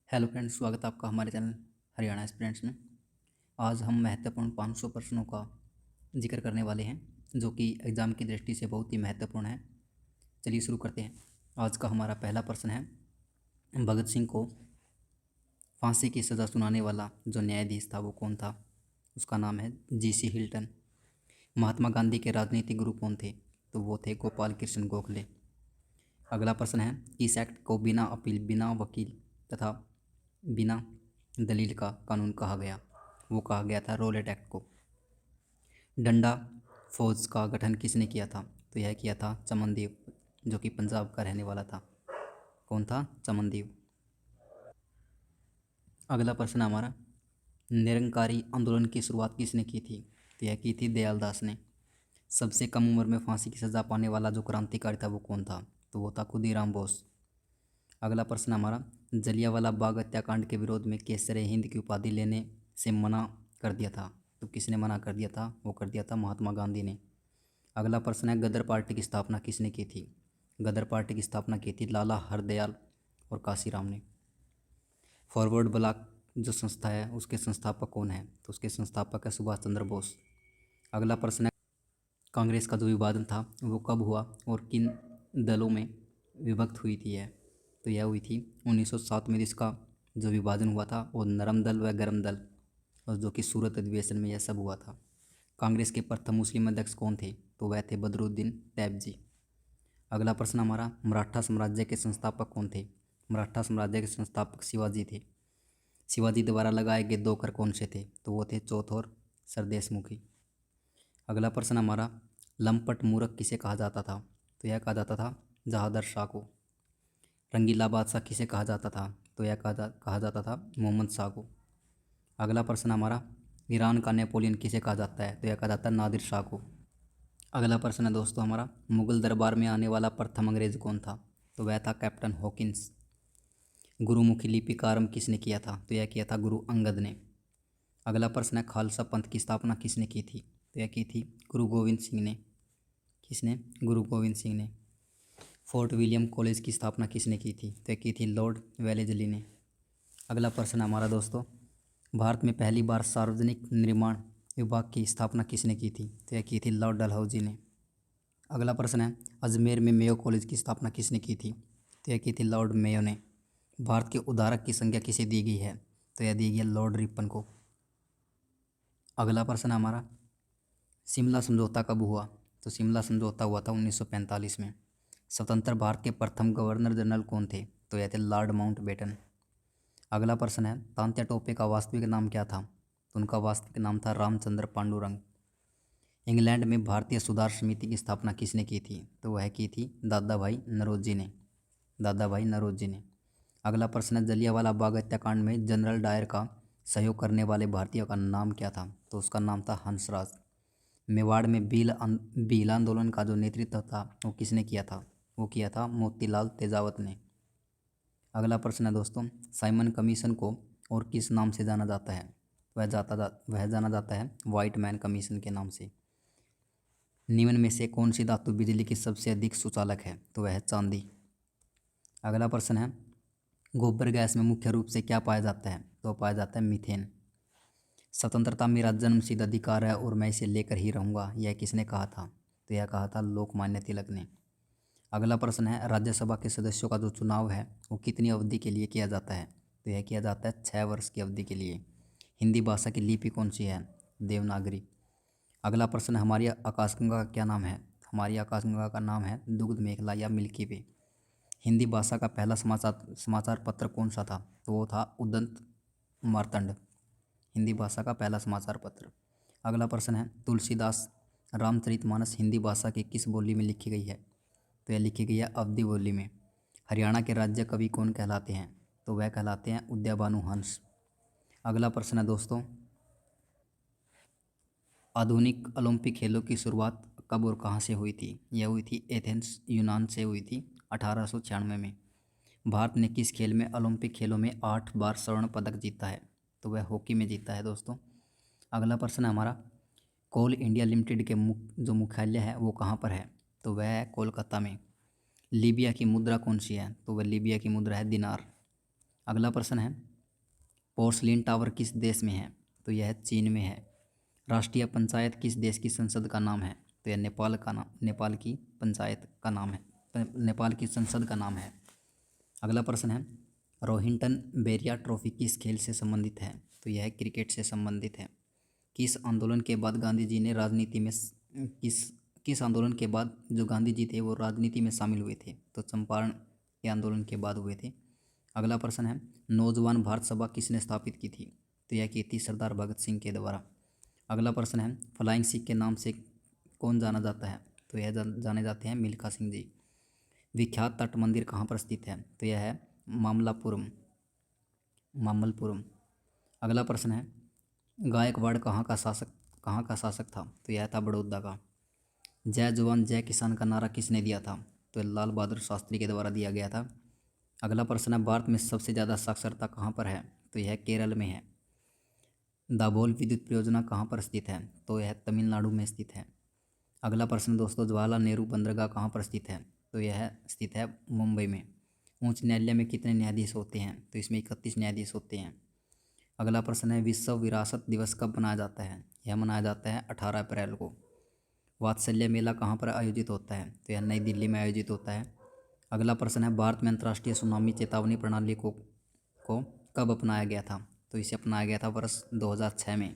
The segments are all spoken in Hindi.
हेलो फ्रेंड्स, स्वागत है आपका हमारे चैनल हरियाणा एस्पिरेंट्स में। आज हम महत्वपूर्ण 500 प्रश्नों का जिक्र करने वाले हैं जो कि एग्ज़ाम की दृष्टि से बहुत ही महत्वपूर्ण है। चलिए शुरू करते हैं। आज का हमारा पहला प्रश्न है, भगत सिंह को फांसी की सज़ा सुनाने वाला जो न्यायाधीश था वो कौन था? उसका नाम है जी.सी. हिल्टन। महात्मा गांधी के राजनीतिक गुरु कौन थे? तो वो थे गोपाल कृष्ण गोखले। अगला प्रश्न है, इस एक्ट को बिना अपील, बिना वकील तथा बिना दलील का कानून कहा गया? वो कहा गया था रोलेट एक्ट को। डंडा फौज का गठन किसने किया था? तो यह किया था चमनदेव, जो कि पंजाब का रहने वाला था। कौन था? चमनदेव। अगला प्रश्न हमारा, निरंकारी आंदोलन की शुरुआत किसने की थी? तो यह की थी दयालदास ने। सबसे कम उम्र में फांसी की सज़ा पाने वाला जो क्रांतिकारी था वो कौन था? तो वो था खुदीराम बोस। अगला प्रश्न हमारा, जलियांवाला बाग हत्याकांड के विरोध में केसरे हिंद की उपाधि लेने से मना कर दिया था? तो किसने मना कर दिया था? वो कर दिया था महात्मा गांधी ने। अगला प्रश्न है, गदर पार्टी की स्थापना किसने की थी? गदर पार्टी की स्थापना की थी लाला हरदयाल और काशीराम ने। फॉरवर्ड ब्लॉक जो संस्था है उसके संस्थापक कौन है? तो उसके संस्थापक है सुभाष चंद्र बोस। अगला प्रश्न है, कांग्रेस का जो विभाजन था वो कब हुआ और किन दलों में विभक्त हुई थी? यह तो यह हुई थी 1907 में। इसका जो विभाजन हुआ था वो नरम दल व गरम दल, और जो कि सूरत अधिवेशन में यह सब हुआ था। कांग्रेस के प्रथम मुस्लिम अध्यक्ष कौन थे? तो वह थे बदरुद्दीन तैयबजी। अगला प्रश्न हमारा, मराठा साम्राज्य के संस्थापक कौन थे? मराठा साम्राज्य के संस्थापक शिवाजी थे। शिवाजी द्वारा लगाए गए 2 कर कौन से थे? तो वो थे चौथ और सरदेशमुखी। अगला प्रश्न हमारा, लंपट मूर्ख किसे कहा जाता था? तो यह कहा जाता था जहादर शाह को। रंगीला बादशाह किसे कहा जाता था? तो यह कहा जाता था मोहम्मद शाह को। अगला प्रश्न हमारा, ईरान का नेपोलियन किसे कहा जाता है? तो यह कहा जाता है नादिर शाह को। अगला प्रश्न है दोस्तों हमारा, मुगल दरबार में आने वाला प्रथम अंग्रेज कौन था? तो वह था कैप्टन हॉकिंस। गुरुमुखी लिपि का आरंभ किसने किया था? तो यह किया था गुरु अंगद ने। अगला प्रश्न है, खालसा पंथ की स्थापना किसने की थी? तो यह की थी गुरु गोविंद सिंह ने। किसने? गुरु गोविंद सिंह ने। फोर्ट विलियम कॉलेज की स्थापना किसने की थी? तो यह की थी लॉर्ड वेलेजली ने। अगला प्रश्न हमारा दोस्तों, भारत में पहली बार सार्वजनिक निर्माण विभाग की स्थापना किसने की थी? तो यह की थी लॉर्ड डलहौजी ने। अगला प्रश्न है, अजमेर में मेयो कॉलेज की स्थापना किसने की थी? तो यह की थी लॉर्ड मेयो ने। भारत के उद्धारक की संज्ञा किसे दी गई है? तो यह दी गई है लॉर्ड रिपन को। अगला प्रश्न हमारा, शिमला समझौता कब हुआ? तो शिमला समझौता हुआ था 1945 में। स्वतंत्र भारत के प्रथम गवर्नर जनरल कौन थे? तो यह थे लॉर्ड माउंटबेटन। अगला प्रश्न है, तांत्या टोपे का वास्तविक नाम क्या था? तो उनका वास्तविक नाम था रामचंद्र पांडुरंग। इंग्लैंड में भारतीय सुधार समिति की स्थापना किसने की थी? तो वह की थी दादा भाई नरोजी ने। दादा भाई नरोजी ने। अगला प्रश्न है, जलियांवाला बाग हत्याकांड में जनरल डायर का सहयोग करने वाले भारतीयों का नाम क्या था? तो उसका नाम था हंसराज। मेवाड़ में भील आंदोलन का जो नेतृत्व था वो किसने किया था? वो किया था मोतीलाल तेजावत ने। अगला प्रश्न है दोस्तों, साइमन कमीशन को और किस नाम से जाना जाता है? वह जाना जाता है वाइट मैन कमीशन के नाम से। निम्न में से कौन सी धातु बिजली की सबसे अधिक सुचालक है? तो वह है चांदी। अगला प्रश्न है, गोबर गैस में मुख्य रूप से क्या पाया जाता है? तो पाया जाता है मीथेन। स्वतंत्रता मेरा जन्मसिद्ध अधिकार है और मैं इसे लेकर ही रहूँगा, यह किसने कहा था? तो यह कहा था लोकमान्य तिलक ने। अगला प्रश्न है, राज्यसभा के सदस्यों का जो चुनाव है वो कितनी अवधि के लिए किया जाता है? तो यह किया जाता है 6 वर्ष की अवधि के लिए। हिंदी भाषा की लिपि कौन सी है? देवनागरी। अगला प्रश्न, हमारी आकाशगंगा का क्या नाम है? हमारी आकाशगंगा का नाम है दुग्ध मेखला या मिल्की वे। हिंदी भाषा का पहला समाचार पत्र कौन सा था? तो वो था उदंत मार्तंड। हिंदी भाषा का पहला समाचार पत्र। अगला प्रश्न है, तुलसीदास रामचरितमानस हिंदी भाषा की किस बोली में लिखी गई है? तो यह लिखी गई है अवधी बोली में। हरियाणा के राज्य कवि कौन कहलाते हैं? तो वह कहलाते हैं उदयभानु हंस। अगला प्रश्न है दोस्तों, आधुनिक ओलंपिक खेलों की शुरुआत कब और कहाँ से हुई थी? यह हुई थी एथेंस यूनान से हुई थी 1896 में। भारत ने किस खेल में ओलंपिक खेलों में 8 बार स्वर्ण पदक जीता है? तो वह हॉकी में जीता है दोस्तों। अगला प्रश्न है हमारा, कोल इंडिया लिमिटेड के जो मुख्यालय है वो कहाँ पर है? तो वह है कोलकाता में। लीबिया की मुद्रा कौन सी है? तो वह लीबिया की मुद्रा है दिनार। अगला प्रश्न है, पोर्सलिन टावर किस देश में है? तो यह चीन में है। राष्ट्रीय पंचायत किस देश की संसद का नाम है? तो यह नेपाल की पंचायत का नाम है, नेपाल की संसद का नाम है। अगला प्रश्न है, रोहिंटन बेरिया ट्रॉफी किस खेल से संबंधित है? तो यह क्रिकेट से संबंधित है। किस आंदोलन के बाद गांधी जी ने राजनीति में किस आंदोलन के बाद जो गांधी जी थे वो राजनीति में शामिल हुए थे? तो चंपारण के आंदोलन के बाद हुए थे। अगला प्रश्न है, नौजवान भारत सभा किसने स्थापित की थी? तो यह की थी सरदार भगत सिंह के द्वारा। अगला प्रश्न है, फ्लाइंग सिख के नाम से कौन जाना जाता है? तो यह जाने जाते हैं मिल्खा सिंह जी। विख्यात तट मंदिर कहाँ पर स्थित है? तो यह है मामल्लपुरम। अगला प्रश्न है, गायकवाड़ कहाँ का शासक था? तो यह था बड़ौदा का। जय जवान जय किसान का नारा किसने दिया था? तो लाल बहादुर शास्त्री के द्वारा दिया गया था। अगला प्रश्न है, भारत में सबसे ज़्यादा साक्षरता कहाँ पर है? तो यह केरल में है। दाभोल विद्युत परियोजना कहाँ पर स्थित है? तो यह तमिलनाडु में स्थित है। अगला प्रश्न दोस्तों, जवाहरलाल नेहरू बंदरगाह कहाँ पर स्थित है? तो यह स्थित है मुंबई में। उच्च न्यायालय में कितने न्यायाधीश होते हैं? तो इसमें 31 न्यायाधीश होते हैं। अगला प्रश्न है, विश्व विरासत दिवस कब मनाया जाता है? यह मनाया जाता है 18 अप्रैल को। वात्सल्य मेला कहाँ पर आयोजित होता है? तो यह नई दिल्ली में आयोजित होता है। अगला प्रश्न है, भारत में अंतर्राष्ट्रीय सुनामी चेतावनी प्रणाली को कब अपनाया गया था? तो इसे अपनाया गया था वर्ष 2006 में।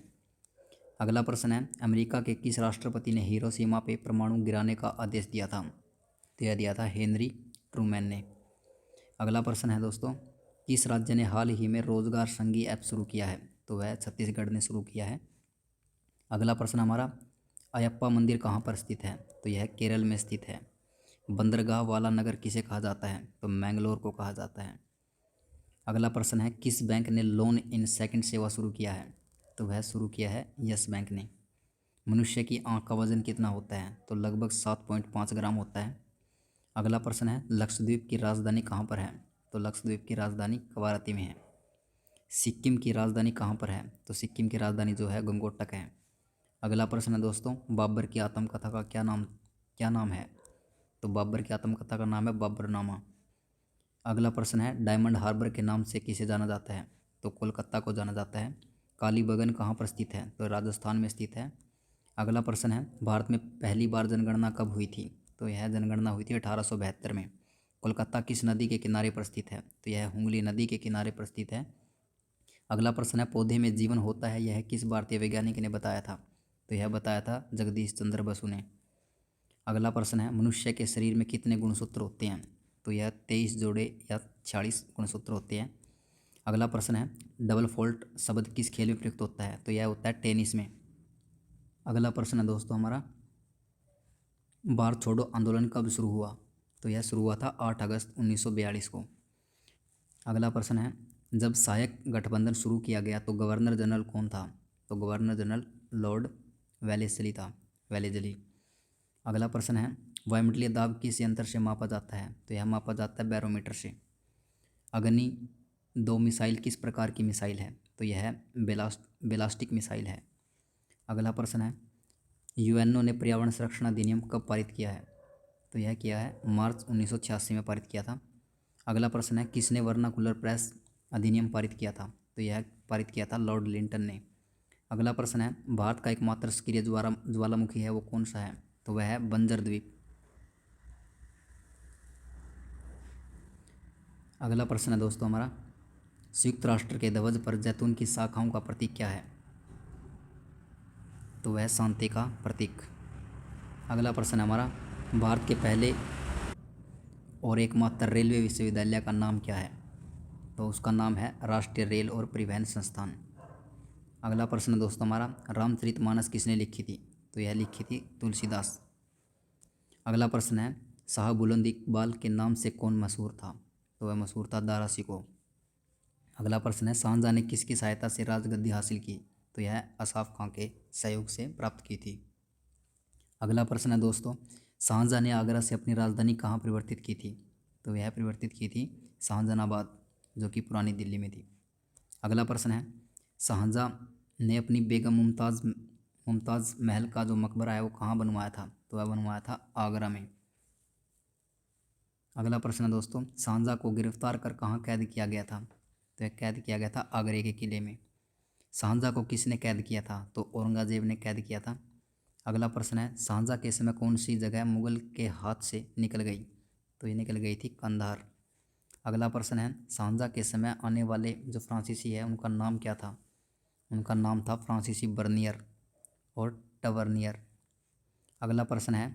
अगला प्रश्न है, अमेरिका के किस राष्ट्रपति ने हिरोशिमा पे परमाणु गिराने का आदेश दिया था? तो यह दिया था हेनरी ट्रूमैन ने। अगला प्रश्न है दोस्तों, किस राज्य ने हाल ही में रोजगार संघी ऐप शुरू किया है? तो वह छत्तीसगढ़ ने शुरू किया है। अगला प्रश्न हमारा, अयप्पा मंदिर कहाँ पर स्थित है? तो यह केरल में स्थित है। बंदरगाह वाला नगर किसे कहा जाता है? तो मैंगलोर को कहा जाता है। अगला प्रश्न है, किस बैंक ने लोन इन सेकंड सेवा शुरू किया है? तो वह शुरू किया है यस बैंक ने। मनुष्य की आंख का वजन कितना होता है? तो लगभग 7.5 ग्राम होता है। अगला प्रश्न है, लक्षद्वीप की राजधानी कहाँ पर है? तो लक्षद्वीप की राजधानी कवारत्ती में है। सिक्किम की राजधानी कहाँ पर है? तो सिक्किम की राजधानी जो है गंगोटक है। अगला प्रश्न है दोस्तों, बाबर की आत्मकथा का क्या नाम है? तो बाबर की आत्मकथा का नाम है बाबरनामा। अगला प्रश्न है, डायमंड हार्बर के नाम से किसे जाना जाता है? तो कोलकाता को जाना जाता है। कालीबंगन कहाँ पर स्थित है? तो राजस्थान में स्थित है। अगला प्रश्न है, भारत में पहली बार जनगणना कब हुई थी? तो यह जनगणना हुई थी 1872 में। कोलकाता किस नदी के किनारे पर स्थित है? तो यह हुगली नदी के किनारे पर स्थित है। अगला प्रश्न है, पौधे में जीवन होता है, यह किस भारतीय वैज्ञानिक ने बताया था? तो यह बताया था जगदीश चंद्र बसु ने। अगला प्रश्न है, मनुष्य के शरीर में कितने गुणसूत्र होते हैं? तो यह 23 जोड़े या 46 गुणसूत्र होते हैं। अगला प्रश्न है, डबल फॉल्ट शब्द किस खेल में प्रयुक्त होता है? तो यह होता है टेनिस में। अगला प्रश्न है दोस्तों हमारा, भारत छोड़ो आंदोलन कब शुरू हुआ? तो यह शुरू हुआ था 8 अगस्त 1942 को। अगला प्रश्न है, जब सहायक गठबंधन शुरू किया गया तो गवर्नर जनरल कौन था? तो गवर्नर जनरल लॉर्ड वेलेस्ली। अगला प्रश्न है, वायुमंडलीय दाब किस यंत्र से मापा जाता है? तो यह मापा जाता है बैरोमीटर से। अग्नि 2 मिसाइल किस प्रकार की मिसाइल है? तो यह बेलास्टिक मिसाइल है। अगला प्रश्न है, यूएनओ ने पर्यावरण संरक्षण अधिनियम कब पारित किया है? तो यह किया है मार्च 1986 में पारित किया था। अगला प्रश्न है, किसने वर्नाकुलर प्रेस अधिनियम पारित किया था? तो यह पारित किया था लॉर्ड लिंटन ने। अगला प्रश्न है, भारत का एकमात्र सक्रिय ज्वालामुखी है वो कौन सा है? तो वह है बंजर द्वीप। अगला प्रश्न है दोस्तों हमारा, संयुक्त राष्ट्र के ध्वज पर जैतून की शाखाओं का प्रतीक क्या है? तो वह शांति का प्रतीक। अगला प्रश्न है हमारा, भारत के पहले और एकमात्र रेलवे विश्वविद्यालय का नाम क्या है? तो उसका नाम है राष्ट्रीय रेल और परिवहन संस्थान। अगला प्रश्न दोस्तों हमारा, रामचरितमानस किसने लिखी थी? तो यह लिखी थी तुलसीदास। अगला प्रश्न है, शाह बुलंद इकबाल के नाम से कौन मशहूर था? तो वह मशहूर था दारा शिकोह। अगला प्रश्न है, शाहजहाँ ने किसकी सहायता से राजगद्दी हासिल की? तो यह असाफ खां के सहयोग से प्राप्त की थी। अगला प्रश्न है दोस्तों, शाहजहाँ ने आगरा से अपनी राजधानी कहाँ परिवर्तित की थी? तो यह परिवर्तित की थी शाहजहानाबाद, जो कि पुरानी दिल्ली में थी। अगला प्रश्न है, शाहजहाँ ने अपनी बेगम मुमताज़ महल का जो मकबरा है वो कहाँ बनवाया था? तो वह बनवाया था आगरा में। अगला प्रश्न है दोस्तों, शाहजहाँ को गिरफ्तार कर कहाँ कैद किया गया था? तो यह कैद किया गया था आगरे के किले में। शाहजहाँ को किसने कैद किया था? तो औरंगजेब ने कैद किया था। अगला प्रश्न है, शाहजहाँ के समय कौन सी जगह मुगल के हाथ से निकल गई? तो ये निकल गई थी कंधार। अगला प्रश्न है, शाहजहाँ के समय आने वाले जो फ्रांसीसी है उनका नाम क्या था? उनका नाम था फ्रांसीसी बर्नियर और टवर्नियर। अगला प्रश्न है,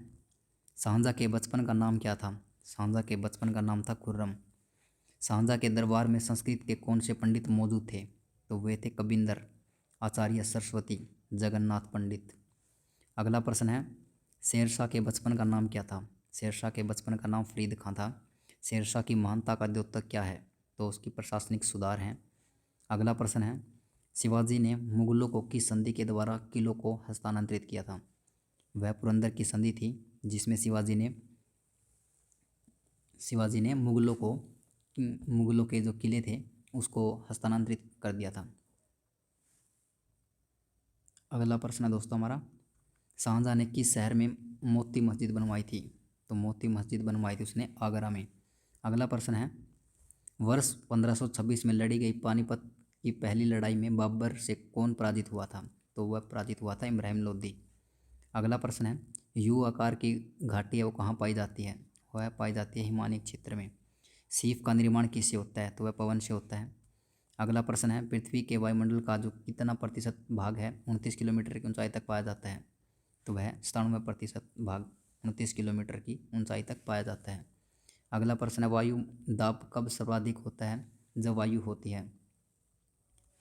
शाहजहाँ के बचपन का नाम क्या था? शाहजहाँ के बचपन का नाम था खुर्रम। शाहजहाँ के दरबार में संस्कृत के कौन से पंडित मौजूद थे? तो वे थे कबींदर, आचार्य सरस्वती, जगन्नाथ पंडित। अगला प्रश्न है, शेरशाह के बचपन का नाम क्या था? शेरशाह के बचपन का नाम फरीद खां था। शेरशाह की महानता का द्योतक क्या है? तो उसकी प्रशासनिक सुधार हैं। अगला प्रश्न है, शिवाजी ने मुगलों को किस संधि के द्वारा किलों को हस्तांतरित किया था? वह पुरंदर की संधि थी जिसमें शिवाजी ने मुगलों के जो किले थे उसको हस्तांतरित कर दिया था। अगला प्रश्न है दोस्तों हमारा, शाहजहाँ ने किस शहर में मोती मस्जिद बनवाई थी? तो मोती मस्जिद बनवाई थी उसने आगरा में। अगला प्रश्न है, वर्ष 1526 में लड़ी गई पानीपत की पहली लड़ाई में बाबर से कौन पराजित हुआ था? तो वह पराजित हुआ था इब्राहिम लोदी। अगला प्रश्न है, यू आकार की घाटी है वो कहाँ पाई जाती है? वह पाई जाती है हिमालय क्षेत्र में। सीप का निर्माण किससे होता है? तो वह पवन से होता है। अगला प्रश्न है, पृथ्वी के वायुमंडल का जो कितना प्रतिशत भाग है 29 किलोमीटर की ऊंचाई तक पाया जाता है? तो वह 97% भाग 29 किलोमीटर की ऊंचाई तक पाया जाता है। अगला प्रश्न है, वायु दाब कब सर्वाधिक होता है? जब वायु होती है।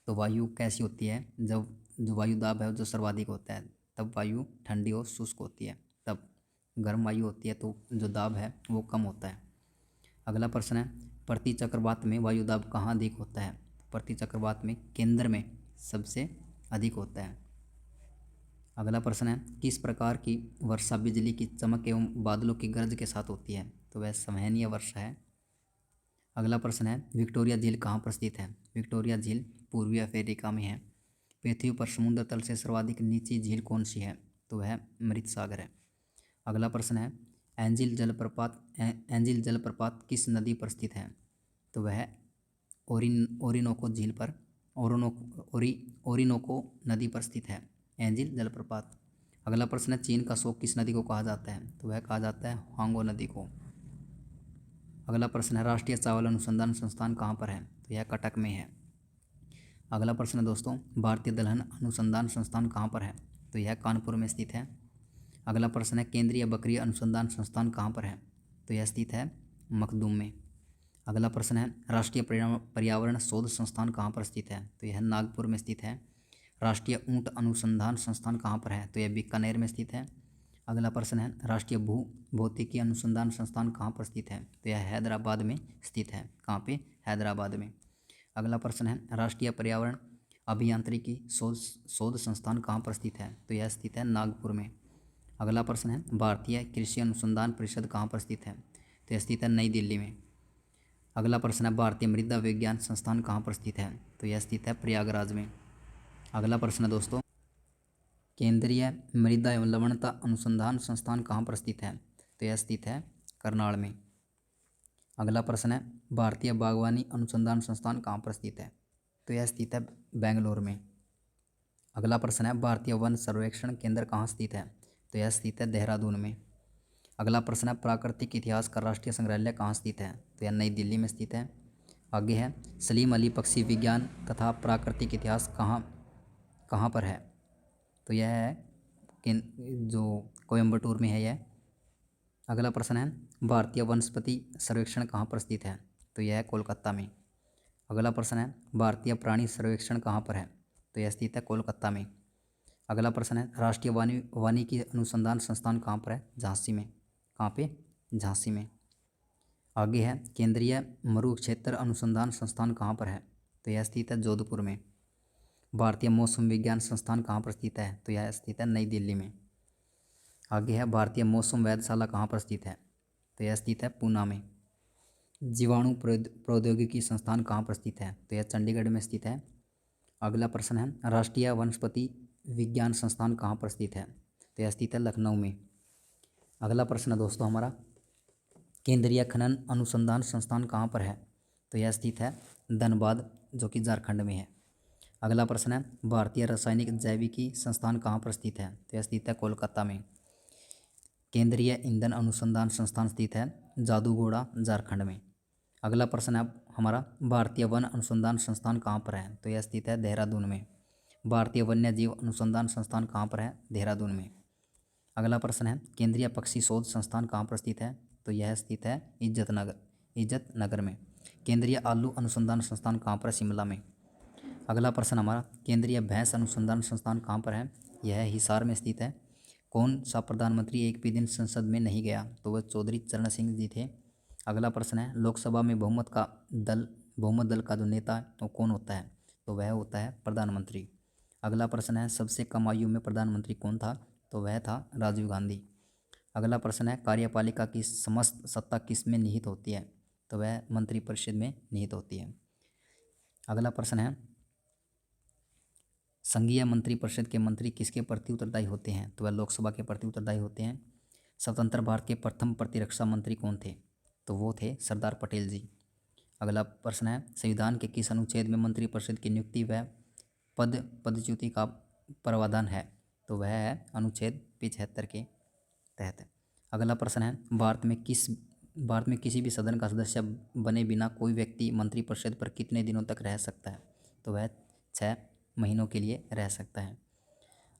तो वायु कैसी होती है? जब जो वायु दाब है जो सर्वाधिक होता है तब वायु ठंडी और शुष्क होती है। तब गर्म वायु होती है तो जो दाब है वो कम होता है। अगला प्रश्न है, प्रति चक्रवात में वायु दाब कहाँ अधिक होता है? प्रति चक्रवात में केंद्र में सबसे अधिक होता है। अगला प्रश्न है, किस प्रकार की वर्षा बिजली की चमक एवं बादलों की गरज के साथ होती है? तो वह संवहनीय वर्षा है। अगला प्रश्न है, विक्टोरिया झील कहाँ पर स्थित है? विक्टोरिया झील पूर्वी अफ्रीका में है। पृथ्वी पर समुद्र तल से सर्वाधिक नीची झील कौन सी है? तो वह मृत सागर है। अगला प्रश्न है, एंजिल जलप्रपात किस नदी पर स्थित है? तो वह ओरिनोको झील पर ओरिनोको नदी पर स्थित है एंजिल जलप्रपात। अगला प्रश्न है, चीन का शोक किस नदी को कहा जाता है? तो वह कहा जाता है हांगो नदी को। अगला प्रश्न है, राष्ट्रीय चावल अनुसंधान संस्थान कहाँ पर है? तो यह कटक में है। अगला प्रश्न है दोस्तों, भारतीय दलहन अनुसंधान संस्थान कहाँ पर है? तो यह कानपुर में स्थित है। अगला प्रश्न है, केंद्रीय बकरी अनुसंधान संस्थान कहाँ पर है? तो यह स्थित है मखदूम में। अगला प्रश्न है, राष्ट्रीय पर्यावरण शोध संस्थान कहाँ पर स्थित है? तो यह नागपुर में स्थित है। राष्ट्रीय ऊंट अनुसंधान संस्थान कहाँ पर है? तो यह बीकानेर में स्थित है। अगला प्रश्न है, राष्ट्रीय भू भौतिकी अनुसंधान संस्थान कहाँ पर स्थित है? तो यह हैदराबाद में स्थित है। कहाँ पे? हैदराबाद में। अगला प्रश्न है, राष्ट्रीय पर्यावरण अभियांत्रिकी शोध संस्थान कहाँ पर स्थित है? तो यह स्थित है नागपुर में। अगला प्रश्न है, भारतीय कृषि अनुसंधान परिषद कहाँ पर स्थित है? तो यह स्थित है नई दिल्ली में। अगला प्रश्न है, भारतीय मृदा विज्ञान संस्थान कहाँ पर स्थित है? तो यह स्थित है प्रयागराज में। अगला प्रश्न है दोस्तों, केंद्रीय मृदा एवं लवणता अनुसंधान संस्थान कहाँ पर स्थित है? तो यह स्थित है करनाल में। अगला प्रश्न है, भारतीय बागवानी अनुसंधान संस्थान कहाँ पर स्थित है? तो यह स्थित है बेंगलोर में। अगला प्रश्न है, भारतीय वन सर्वेक्षण केंद्र कहाँ स्थित है? तो यह स्थित है देहरादून में। अगला प्रश्न है, प्राकृतिक इतिहास का राष्ट्रीय संग्रहालय कहाँ स्थित है? तो यह नई दिल्ली में स्थित है। आगे है, सलीम अली पक्षी विज्ञान तथा प्राकृतिक इतिहास कहाँ पर है? तो यह है जो कोयम्बटूर में है यह। अगला प्रश्न है, भारतीय वनस्पति सर्वेक्षण कहाँ पर स्थित है? तो यह है कोलकाता में। अगला प्रश्न है, भारतीय प्राणी सर्वेक्षण कहाँ पर है? तो यह स्थित है कोलकाता में। अगला प्रश्न है, राष्ट्रीय वानिकी अनुसंधान संस्थान कहाँ पर है? झांसी में। कहाँ पे? झांसी में। आगे है, केंद्रीय मरु क्षेत्र अनुसंधान संस्थान कहाँ पर है? तो यह स्थित है जोधपुर में। भारतीय मौसम विज्ञान संस्थान कहाँ पर स्थित है? तो यह स्थित है नई दिल्ली में। आगे है, भारतीय मौसम वेधशाला कहाँ पर स्थित है? तो यह स्थित है पूना में। जीवाणु प्रौद्योगिकी संस्थान कहाँ पर स्थित है? तो यह चंडीगढ़ में स्थित है। अगला प्रश्न है, राष्ट्रीय वनस्पति विज्ञान संस्थान कहाँ पर स्थित है? तो यह स्थित है लखनऊ में। अगला प्रश्न है दोस्तों हमारा, केंद्रीय खनन अनुसंधान संस्थान कहाँ पर है? तो यह स्थित है धनबाद, जो कि झारखंड में है। अगला प्रश्न है, भारतीय रासायनिक जैविकी संस्थान कहाँ पर स्थित है? तो यह स्थित है कोलकाता में। केंद्रीय ईंधन अनुसंधान संस्थान स्थित है जादूगोड़ा, झारखंड में। अगला प्रश्न है हमारा, भारतीय वन अनुसंधान संस्थान कहाँ पर है? तो यह स्थित है देहरादून में। भारतीय वन्य जीव अनुसंधान संस्थान कहाँ पर है? देहरादून में। अगला प्रश्न है, केंद्रीय पक्षी शोध संस्थान कहाँ पर स्थित है? तो यह स्थित है इज्जतनगर में। केंद्रीय आलू अनुसंधान संस्थान कहाँ पर है? शिमला में। अगला प्रश्न हमारा, केंद्रीय भैंस अनुसंधान संस्थान कहाँ पर है? यह हिसार में स्थित है। कौन सा प्रधानमंत्री एक भी दिन संसद में नहीं गया? तो वह चौधरी चरण सिंह जी थे। अगला प्रश्न है, लोकसभा में बहुमत दल का जो नेता है वो कौन होता है? तो वह होता है प्रधानमंत्री। अगला प्रश्न है, सबसे कम आयु में प्रधानमंत्री कौन था? तो वह था राजीव गांधी। अगला प्रश्न है, कार्यपालिका की समस्त सत्ता किस में निहित होती है? तो वह मंत्रिपरिषद में निहित होती है। अगला प्रश्न है, संघीय मंत्रिपरिषद के मंत्री किसके प्रति उत्तरदायी होते हैं? तो वह लोकसभा के प्रति उत्तरदायी होते हैं। स्वतंत्र भारत के प्रथम प्रतिरक्षा मंत्री कौन थे? तो वो थे सरदार पटेल जी। अगला प्रश्न है, संविधान के किस अनुच्छेद में मंत्रिपरिषद की नियुक्ति व पदच्युति का प्रावधान है? तो वह है अनुच्छेद 75 के तहत। अगला प्रश्न है, भारत में किसी भी सदन का सदस्य बने बिना कोई व्यक्ति मंत्रिपरिषद पर कितने दिनों तक रह सकता है? तो वह 6 महीनों के लिए रह सकता है।